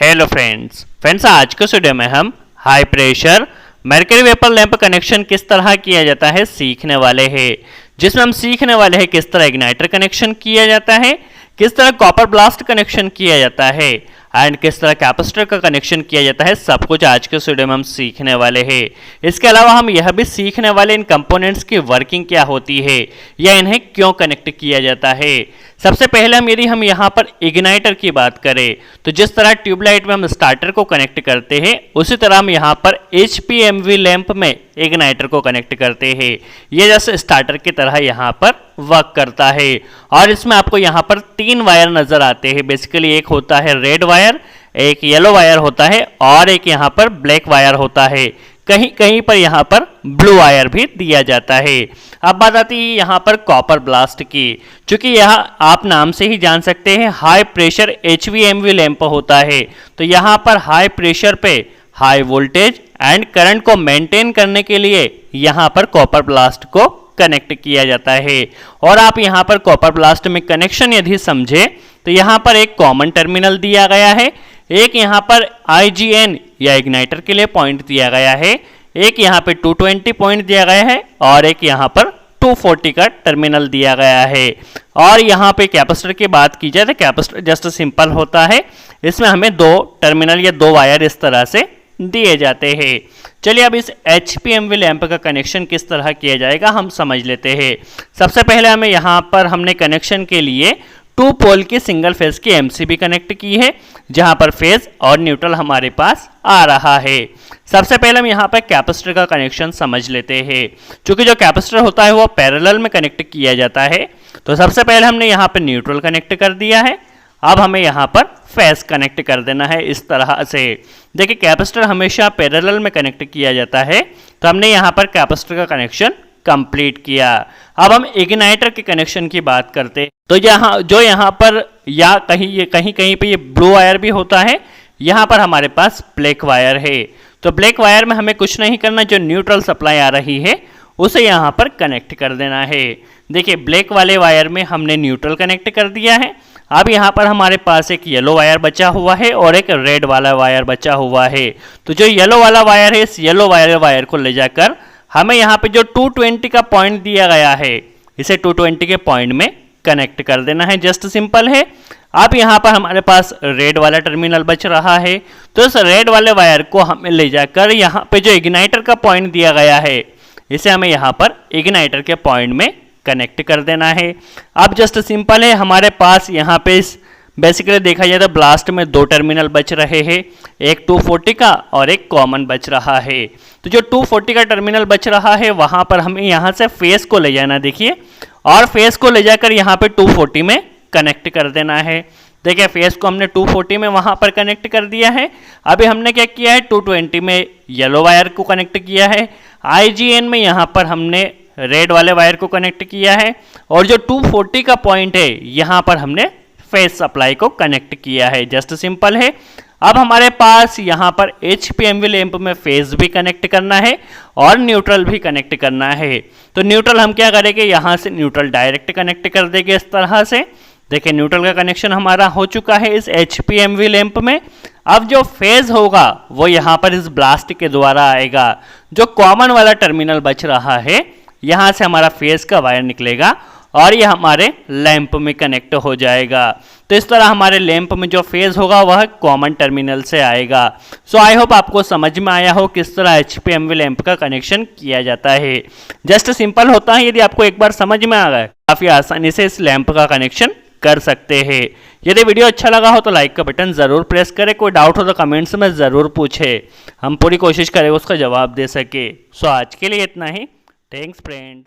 Hello friends आज के video में हम high pressure mercury vapour lamp connection किस तरह किया जाता है सीखने वाले हैं, जिसमें हम सीखने वाले हैं किस तरह इग्नाइटर कनेक्शन किया जाता है, किस तरह कॉपर ब्लास्ट कनेक्शन किया जाता है एंड किस तरह कैपेसिटर का कनेक्शन किया जाता है। सब कुछ आज के वीडियो में हम सीखने वाले हैं। इसके अलावा हम यह भी सीखने वाले इन कंपोनेंट्स की वर्किंग क्या होती है या इन्हें क्यों कनेक्ट किया जाता है। सबसे पहले यदि हम यहाँ पर इग्नाइटर की बात करें तो जिस तरह ट्यूबलाइट में हम स्टार्टर को कनेक्ट करते हैं उसी तरह हम यहाँ पर Hpmv लैंप में इग्नाइटर को कनेक्ट करते हैं। ये जैसे स्टार्टर की तरह यहाँ पर वर्क करता है और इसमें आपको यहाँ पर 3 वायर नजर आते हैं। बेसिकली एक होता है रेड वायर, एक येलो वायर होता है और एक यहाँ पर ब्लैक वायर होता है। कहीं कहीं पर यहाँ पर ब्लू वायर भी दिया जाता है। अब बात आती है यहाँ पर कॉपर ब्लास्ट की, क्योंकि यह आप नाम से ही जान सकते हैं हाई प्रेशर Hpmv लैंप होता है। तो यहाँ पर हाई प्रेशर पे हाई वोल्टेज एंड करंट को मेंटेन करने के लिए यहाँ पर कॉपर ब्लास्ट को कनेक्ट किया जाता है। और आप यहाँ पर कॉपर ब्लास्ट में कनेक्शन यदि समझे तो यहाँ पर एक कॉमन टर्मिनल दिया गया है, एक यहाँ पर IGN या इग्नाइटर के लिए पॉइंट दिया गया है, एक यहाँ पे 220 पॉइंट दिया गया है और एक यहाँ पर 240 का टर्मिनल दिया गया है। और यहाँ पे कैपेसिटर की बात की जाए तो कैपेसिटर जस्ट सिंपल होता है, इसमें हमें 2 टर्मिनल या 2 वायर इस तरह से दिए जाते हैं। चलिए अब इस Hpmv लैंप का कनेक्शन किस तरह किया जाएगा हम समझ लेते हैं। सबसे पहले हमें यहाँ पर हमने कनेक्शन के लिए 2 पोल की सिंगल फेज की MCB कनेक्ट की है, जहां पर फेज और न्यूट्रल हमारे पास आ रहा है। सबसे पहले हम यहाँ पर कैपेसिटर का कनेक्शन समझ लेते हैं। क्योंकि जो कैपेसिटर होता है वो पैरेलल में कनेक्ट किया जाता है, तो सबसे पहले हमने यहाँ पर न्यूट्रल कनेक्ट कर दिया है। अब हमें यहाँ पर फेज कनेक्ट कर देना है इस तरह से। देखिए कैपेसिटर हमेशा पैरेलल में कनेक्ट किया जाता है, तो हमने यहाँ पर कैपेसिटर का कनेक्शन कंप्लीट किया। अब हम इग्नाइटर के कनेक्शन की बात करते तो यहाँ पर या कहीं पे ये ब्लू वायर भी होता है, यहाँ पर हमारे पास ब्लैक वायर है। तो ब्लैक वायर में हमें कुछ नहीं करना, जो न्यूट्रल सप्लाई आ रही है उसे यहाँ पर कनेक्ट कर देना है। देखिए ब्लैक वाले वायर में हमने न्यूट्रल कनेक्ट कर दिया है। अब यहाँ पर हमारे पास एक येलो वायर बचा हुआ है और एक रेड वाला वायर बचा हुआ है। तो जो येलो वाला वायर है इस येलो वायर को ले जाकर हमें यहाँ पे जो 220 का पॉइंट दिया गया है इसे 220 के पॉइंट में कनेक्ट कर देना है। जस्ट सिंपल है। अब यहाँ पर हमारे पास रेड वाला टर्मिनल बच रहा है, तो इस रेड वाले वायर को हमें ले जाकर यहाँ पे जो इग्नाइटर का पॉइंट दिया गया है इसे हमें यहाँ पर इग्नाइटर के पॉइंट में कनेक्ट कर देना है। अब जस्ट सिंपल है, हमारे पास यहाँ पे बेसिकली देखा जाए तो ब्लास्ट में 2 टर्मिनल बच रहे हैं, एक 240 का और एक कॉमन बच रहा है। तो जो 240 का टर्मिनल बच रहा है वहां पर हमें यहाँ से फेस को ले जाना, देखिए, और फेस को ले जाकर यहाँ पे 240 में कनेक्ट कर देना है। देखिए फेस को हमने 240 में वहां पर कनेक्ट कर दिया है। अभी हमने क्या किया है, 220 में येलो वायर को कनेक्ट किया है, IGN में यहाँ पर हमने रेड वाले वायर को कनेक्ट किया है और जो 240 का पॉइंट है यहाँ पर हमने फेज सप्लाई को कनेक्ट किया है। जस्ट सिंपल है। अब हमारे पास यहाँ पर Hpmv लैंप में फेज भी कनेक्ट करना है और न्यूट्रल भी कनेक्ट करना है। तो न्यूट्रल हम क्या करेंगे, यहाँ से न्यूट्रल डायरेक्ट कनेक्ट कर देंगे इस तरह से। देखिए न्यूट्रल का कनेक्शन हमारा हो चुका है इस Hpmv लैंप में। अब जो फेज होगा वो यहाँ पर इस ब्लास्ट के द्वारा आएगा। जो कॉमन वाला टर्मिनल बच रहा है यहाँ से हमारा फेज का वायर निकलेगा और ये हमारे लैंप में कनेक्ट हो जाएगा। तो इस तरह हमारे लैंप में जो फेज होगा वह कॉमन टर्मिनल से आएगा। सो आई होप आपको समझ में आया हो किस तरह Hpmv लैंप का कनेक्शन किया जाता है। जस्ट सिंपल होता है, यदि आपको एक बार समझ में आ गया काफ़ी आसानी से इस लैंप का कनेक्शन कर सकते हैं। यदि वीडियो अच्छा लगा हो तो लाइक का बटन ज़रूर प्रेस करें। कोई डाउट हो तो कमेंट्स में ज़रूर पूछे, हम पूरी कोशिश करें उसका जवाब दे सके। सो आज के लिए इतना ही। Thanks friends.